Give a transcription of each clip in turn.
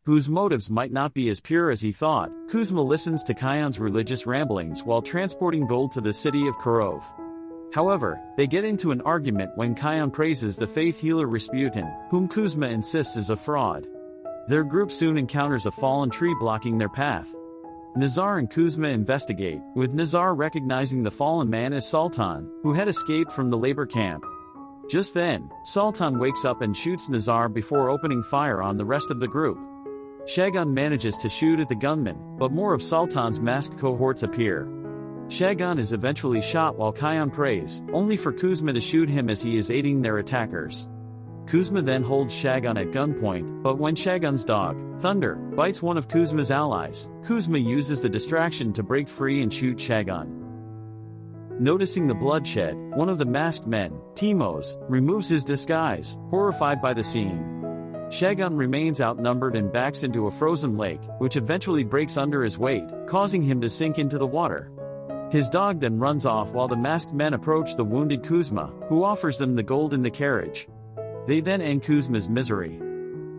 whose motives might not be as pure as he thought, Kuzma listens to Kion's religious ramblings while transporting gold to the city of Kirov. However, they get into an argument when Kion praises the faith healer Rasputin, whom Kuzma insists is a fraud. Their group soon encounters a fallen tree blocking their path. Nazar and Kuzma investigate, with Nazar recognizing the fallen man as Sultan, who had escaped from the labor camp. Just then, Sultan wakes up and shoots Nazar before opening fire on the rest of the group. Shagun manages to shoot at the gunman, but more of Sultan's masked cohorts appear. Shagun is eventually shot while Kion prays, only for Kuzma to shoot him as he is aiding their attackers. Kuzma then holds Shagun at gunpoint, but when Shagun's dog, Thunder, bites one of Kuzma's allies, Kuzma uses the distraction to break free and shoot Shagun. Noticing the bloodshed, one of the masked men, Timos, removes his disguise, horrified by the scene. Shagun remains outnumbered and backs into a frozen lake, which eventually breaks under his weight, causing him to sink into the water. His dog then runs off while the masked men approach the wounded Kuzma, who offers them the gold in the carriage. They then end Kuzma's misery.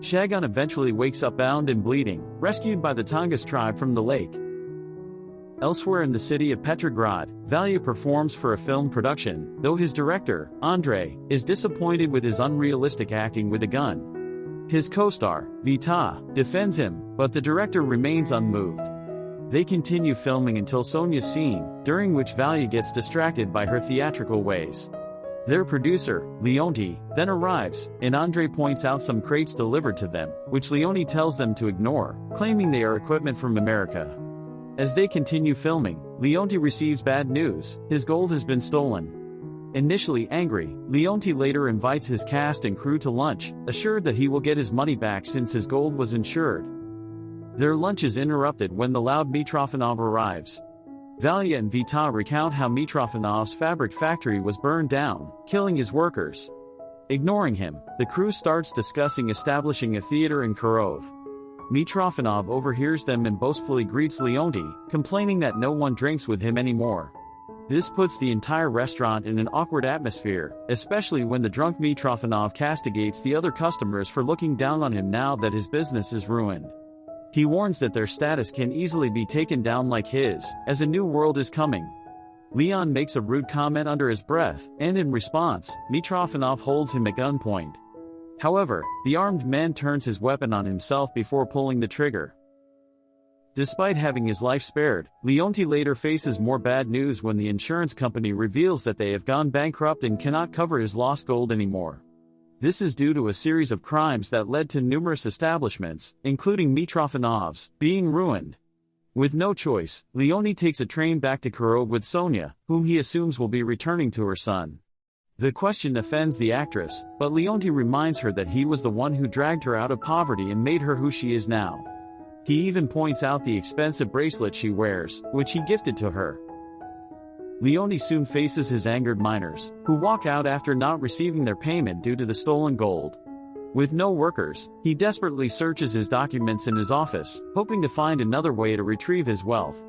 Shagun eventually wakes up bound and bleeding, rescued by the Tungus tribe from the lake. Elsewhere in the city of Petrograd, Valya performs for a film production, though his director, Andrei, is disappointed with his unrealistic acting with a gun. His co-star, Vita, defends him, but the director remains unmoved. They continue filming until Sonia's scene, during which Valya gets distracted by her theatrical ways. Their producer, Leoni, then arrives, and Andrei points out some crates delivered to them, which Leoni tells them to ignore, claiming they are equipment from America. As they continue filming, Leoni receives bad news: his gold has been stolen. Initially angry, Leoni later invites his cast and crew to lunch, assured that he will get his money back since his gold was insured. Their lunch is interrupted when the loud Mitrofanov arrives. Valya and Vita recount how Mitrofanov's fabric factory was burned down, killing his workers. Ignoring him, the crew starts discussing establishing a theater in Kirov. Mitrofanov overhears them and boastfully greets Leoni, complaining that no one drinks with him anymore. This puts the entire restaurant in an awkward atmosphere, especially when the drunk Mitrofanov castigates the other customers for looking down on him now that his business is ruined. He warns that their status can easily be taken down like his, as a new world is coming. Leon makes a rude comment under his breath, and in response, Mitrofanov holds him at gunpoint. However, the armed man turns his weapon on himself before pulling the trigger. Despite having his life spared, Leoni later faces more bad news when the insurance company reveals that they have gone bankrupt and cannot cover his lost gold anymore. This is due to a series of crimes that led to numerous establishments, including Mitrofanov's, being ruined. With no choice, Leoni takes a train back to Kirov with Sonia, whom he assumes will be returning to her son. The question offends the actress, but Leoni reminds her that he was the one who dragged her out of poverty and made her who she is now. He even points out the expensive bracelet she wears, which he gifted to her. Leoni soon faces his angered miners, who walk out after not receiving their payment due to the stolen gold. With no workers, he desperately searches his documents in his office, hoping to find another way to retrieve his wealth.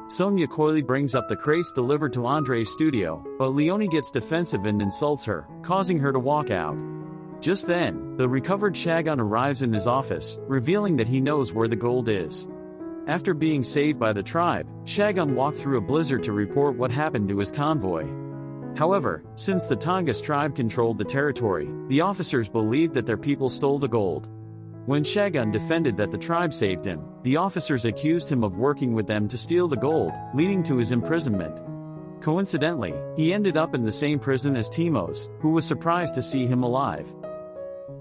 Sonia coyly brings up the crates delivered to Andrei's studio, but Leoni gets defensive and insults her, causing her to walk out. Just then, the recovered Shagun arrives in his office, revealing that he knows where the gold is. After being saved by the tribe, Shagun walked through a blizzard to report what happened to his convoy. However, since the Tungus tribe controlled the territory, the officers believed that their people stole the gold. When Shagun defended that the tribe saved him, the officers accused him of working with them to steal the gold, leading to his imprisonment. Coincidentally, he ended up in the same prison as Timos, who was surprised to see him alive.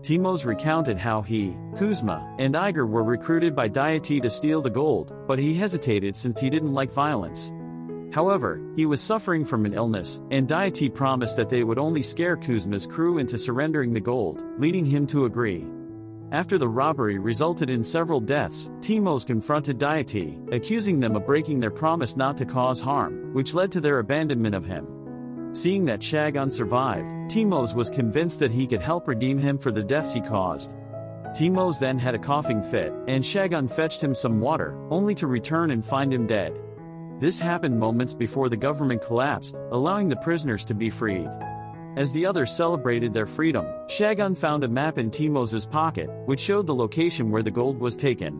Timos recounted how he, Kuzma, and Igor were recruited by deity to steal the gold, but he hesitated since he didn't like violence. However, he was suffering from an illness, and deity promised that they would only scare Kuzma's crew into surrendering the gold, leading him to agree. After the robbery resulted in several deaths, Timos confronted deity, accusing them of breaking their promise not to cause harm, which led to their abandonment of him. Seeing that Shagun survived, Timos was convinced that he could help redeem him for the deaths he caused. Timos then had a coughing fit, and Shagun fetched him some water, only to return and find him dead. This happened moments before the government collapsed, allowing the prisoners to be freed. As the others celebrated their freedom, Shagun found a map in Timos's pocket, which showed the location where the gold was taken.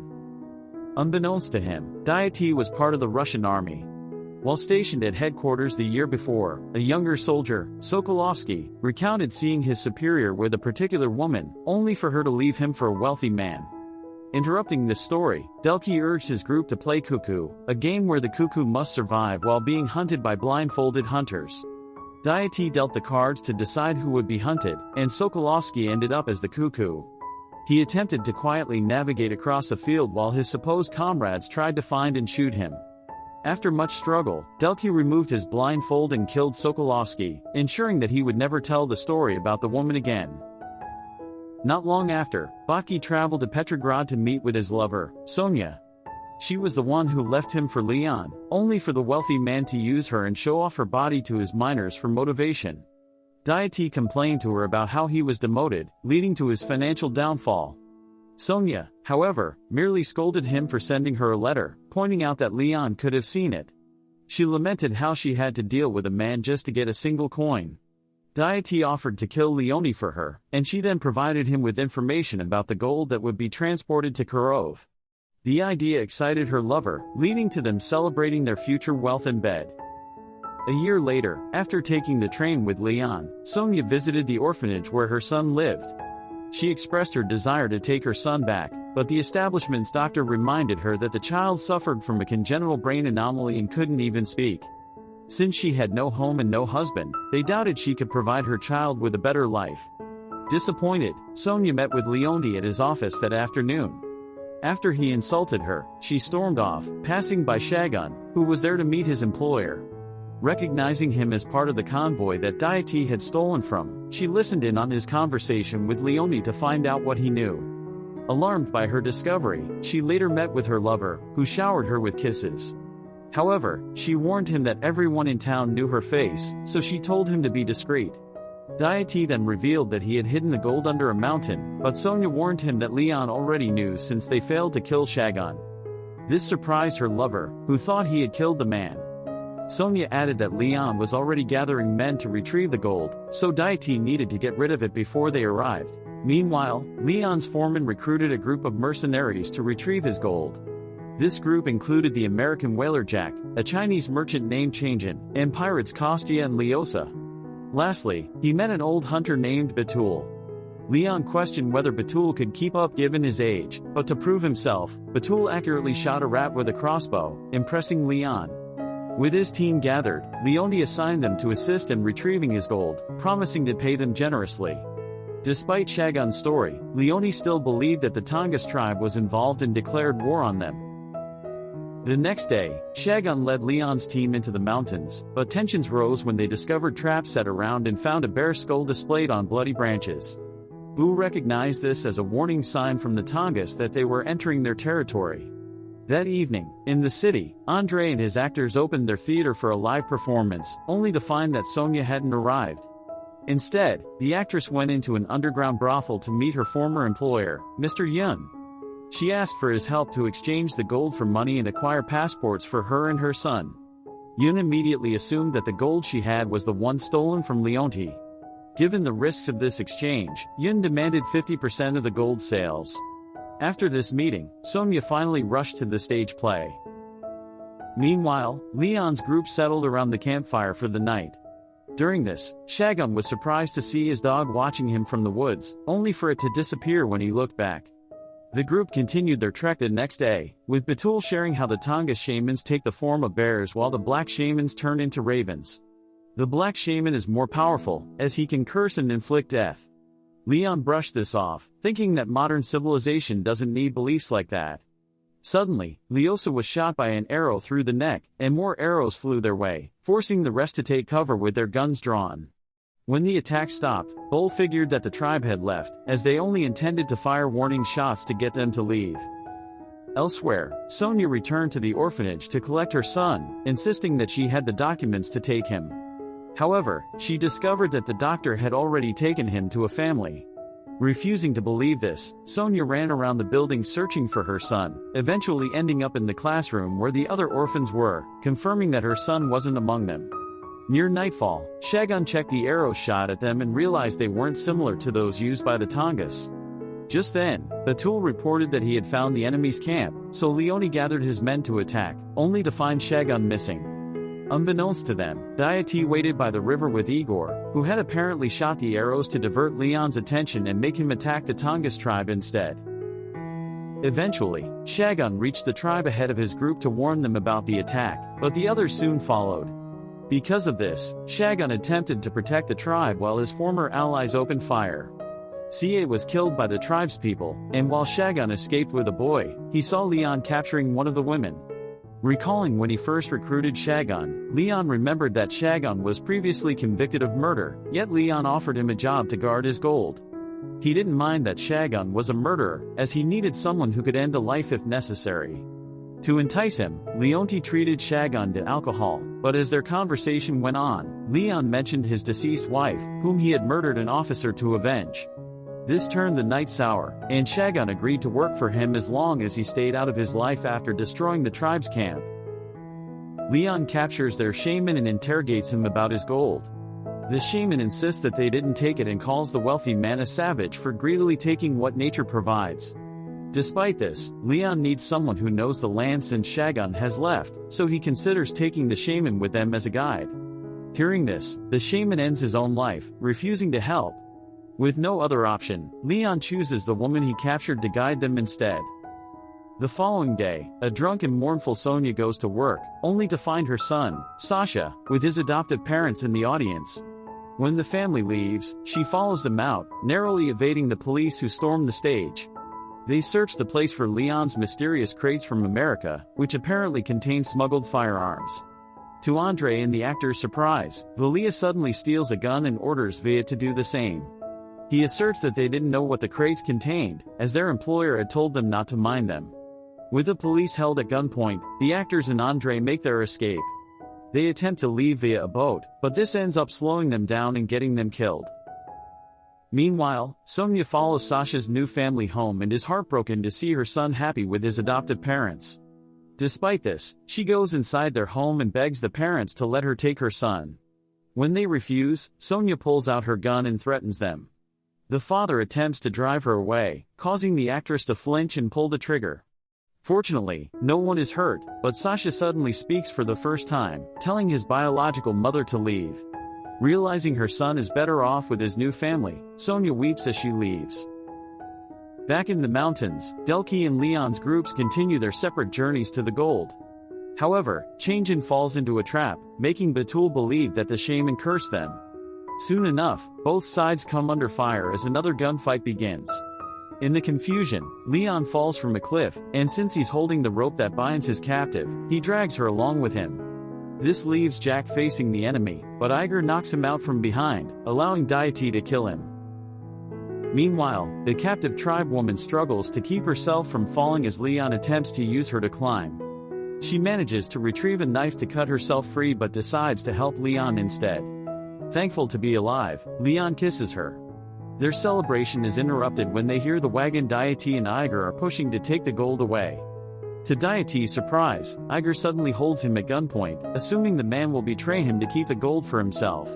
Unbeknownst to him, Deity was part of the Russian army. While stationed at headquarters the year before, a younger soldier, Sokolovsky, recounted seeing his superior with a particular woman, only for her to leave him for a wealthy man. Interrupting this story, Delki urged his group to play cuckoo, a game where the cuckoo must survive while being hunted by blindfolded hunters. Deity dealt the cards to decide who would be hunted, and Sokolovsky ended up as the cuckoo. He attempted to quietly navigate across a field while his supposed comrades tried to find and shoot him. After much struggle, Delki removed his blindfold and killed Sokolovsky, ensuring that he would never tell the story about the woman again. Not long after, Baki traveled to Petrograd to meet with his lover, Sonia. She was the one who left him for Leon, only for the wealthy man to use her and show off her body to his miners for motivation. Deity complained to her about how he was demoted, leading to his financial downfall. Sonia, however, merely scolded him for sending her a letter, pointing out that Leon could have seen it. She lamented how she had to deal with a man just to get a single coin. Deity offered to kill Leoni for her, and she then provided him with information about the gold that would be transported to Kirov. The idea excited her lover, leading to them celebrating their future wealth in bed. A year later, after taking the train with Leon, Sonia visited the orphanage where her son lived. She expressed her desire to take her son back, but the establishment's doctor reminded her that the child suffered from a congenital brain anomaly and couldn't even speak. Since she had no home and no husband, they doubted she could provide her child with a better life. Disappointed, Sonia met with Leoni at his office that afternoon. After he insulted her, she stormed off, passing by Shagun, who was there to meet his employer. Recognizing him as part of the convoy that Deity had stolen from, she listened in on his conversation with Leoni to find out what he knew. Alarmed by her discovery, she later met with her lover, who showered her with kisses. However, she warned him that everyone in town knew her face, so she told him to be discreet. Deity then revealed that he had hidden the gold under a mountain, but Sonia warned him that Leon already knew since they failed to kill Shagun. This surprised her lover, who thought he had killed the man. Sonia added that Leon was already gathering men to retrieve the gold, so Deity needed to get rid of it before they arrived. Meanwhile, Leon's foreman recruited a group of mercenaries to retrieve his gold. This group included the American whaler Jack, a Chinese merchant named Changin, and pirates Kostya and Lyosa. Lastly, he met an old hunter named Betul. Leon questioned whether Betul could keep up given his age, but to prove himself, Betul accurately shot a rat with a crossbow, impressing Leon. With his team gathered, Leoni assigned them to assist in retrieving his gold, promising to pay them generously. Despite Shagun's story, Leoni still believed that the Tungus tribe was involved and declared war on them. The next day, Shagun led Leon's team into the mountains, but tensions rose when they discovered traps set around and found a bear skull displayed on bloody branches. Bu recognized this as a warning sign from the Tungus that they were entering their territory. That evening, in the city, Andre and his actors opened their theater for a live performance, only to find that Sonia hadn't arrived. Instead, the actress went into an underground brothel to meet her former employer, Mr. Yun. She asked for his help to exchange the gold for money and acquire passports for her and her son. Yun immediately assumed that the gold she had was the one stolen from Leoni. Given the risks of this exchange, Yun demanded 50% of the gold sales. After this meeting, Sonia finally rushed to the stage play. Meanwhile, Leon's group settled around the campfire for the night. During this, Shagun was surprised to see his dog watching him from the woods, only for it to disappear when he looked back. The group continued their trek the next day, with Betul sharing how the Tungus shamans take the form of bears while the black shamans turn into ravens. The black shaman is more powerful, as he can curse and inflict death. Leon brushed this off, thinking that modern civilization doesn't need beliefs like that. Suddenly, Lyosa was shot by an arrow through the neck, and more arrows flew their way, forcing the rest to take cover with their guns drawn. When the attack stopped, Bull figured that the tribe had left, as they only intended to fire warning shots to get them to leave. Elsewhere, Sonia returned to the orphanage to collect her son, insisting that she had the documents to take him. However, she discovered that the doctor had already taken him to a family. Refusing to believe this, Sonia ran around the building searching for her son, eventually ending up in the classroom where the other orphans were, confirming that her son wasn't among them. Near nightfall, Shagun checked the arrows shot at them and realized they weren't similar to those used by the Tungus. Just then, Betrayal reported that he had found the enemy's camp, so Leoni gathered his men to attack, only to find Shagun missing. Unbeknownst to them, deity waited by the river with Igor, who had apparently shot the arrows to divert Leon's attention and make him attack the Tungus tribe instead. Eventually, Shagun reached the tribe ahead of his group to warn them about the attack, but the others soon followed. Because of this, Shagun attempted to protect the tribe while his former allies opened fire. Ca was killed by the tribespeople, and while Shagun escaped with a boy, he saw Leon capturing one of the women. Recalling when he first recruited Shagun, Leon remembered that Shagun was previously convicted of murder, yet Leon offered him a job to guard his gold. He didn't mind that Shagun was a murderer, as he needed someone who could end a life if necessary. To entice him, Leoni treated Shagun to alcohol, but as their conversation went on, Leon mentioned his deceased wife, whom he had murdered an officer to avenge. This turned the night sour, and Shagun agreed to work for him as long as he stayed out of his life after destroying the tribe's camp. Leon captures their shaman and interrogates him about his gold. The shaman insists that they didn't take it and calls the wealthy man a savage for greedily taking what nature provides. Despite this, Leon needs someone who knows the land since Shagun has left, so he considers taking the shaman with them as a guide. Hearing this, the shaman ends his own life, refusing to help. With no other option, Leon chooses the woman he captured to guide them instead. The following day, a drunk and mournful Sonia goes to work, only to find her son, Sasha, with his adoptive parents in the audience. When the family leaves, she follows them out, narrowly evading the police who storm the stage. They search the place for Leon's mysterious crates from America, which apparently contain smuggled firearms. To Andre and the actor's surprise, Valia suddenly steals a gun and orders Via to do the same. He asserts that they didn't know what the crates contained, as their employer had told them not to mind them. With the police held at gunpoint, the actors and Andre make their escape. They attempt to leave via a boat, but this ends up slowing them down and getting them killed. Meanwhile, Sonia follows Sasha's new family home and is heartbroken to see her son happy with his adoptive parents. Despite this, she goes inside their home and begs the parents to let her take her son. When they refuse, Sonia pulls out her gun and threatens them. The father attempts to drive her away, causing the actress to flinch and pull the trigger. Fortunately, no one is hurt, but Sasha suddenly speaks for the first time, telling his biological mother to leave. Realizing her son is better off with his new family, Sonia weeps as she leaves. Back in the mountains, Delki and Leon's groups continue their separate journeys to the gold. However, Changjin falls into a trap, making Betul believe that the shaman cursed them. Soon enough, both sides come under fire as another gunfight begins. In the confusion, Leon falls from a cliff, and since he's holding the rope that binds his captive, he drags her along with him. This leaves Jack facing the enemy, but Iger knocks him out from behind, allowing deity to kill him. Meanwhile, the captive tribe woman struggles to keep herself from falling as Leon attempts to use her to climb. She manages to retrieve a knife to cut herself free but decides to help Leon instead. Thankful to be alive, Leon kisses her. Their celebration is interrupted when they hear the wagon deity and Iger are pushing to take the gold away. To deity's surprise, Iger suddenly holds him at gunpoint, assuming the man will betray him to keep the gold for himself.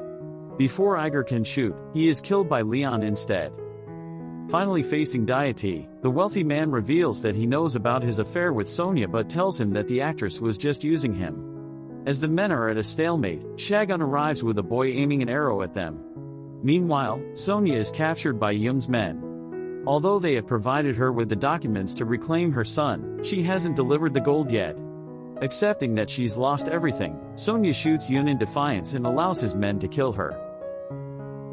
Before Iger can shoot, he is killed by Leon instead. Finally facing deity, the wealthy man reveals that he knows about his affair with Sonia but tells him that the actress was just using him. As the men are at a stalemate, Shagun arrives with a boy aiming an arrow at them. Meanwhile, Sonia is captured by Yun's men. Although they have provided her with the documents to reclaim her son, she hasn't delivered the gold yet. Accepting that she's lost everything, Sonia shoots Yun in defiance and allows his men to kill her.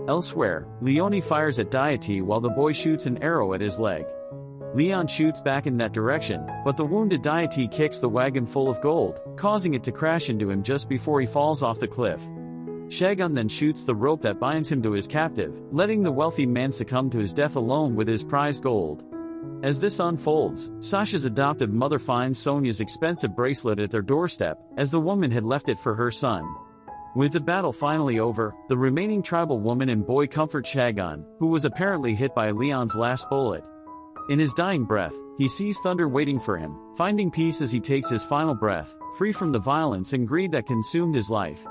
Elsewhere, Leoni fires at deity while the boy shoots an arrow at his leg. Leon shoots back in that direction, but the wounded deity kicks the wagon full of gold, causing it to crash into him just before he falls off the cliff. Shagun then shoots the rope that binds him to his captive, letting the wealthy man succumb to his death alone with his prized gold. As this unfolds, Sasha's adoptive mother finds Sonia's expensive bracelet at their doorstep, as the woman had left it for her son. With the battle finally over, the remaining tribal woman and boy comfort Shagun, who was apparently hit by Leon's last bullet. In his dying breath, he sees thunder waiting for him, finding peace as he takes his final breath, free from the violence and greed that consumed his life.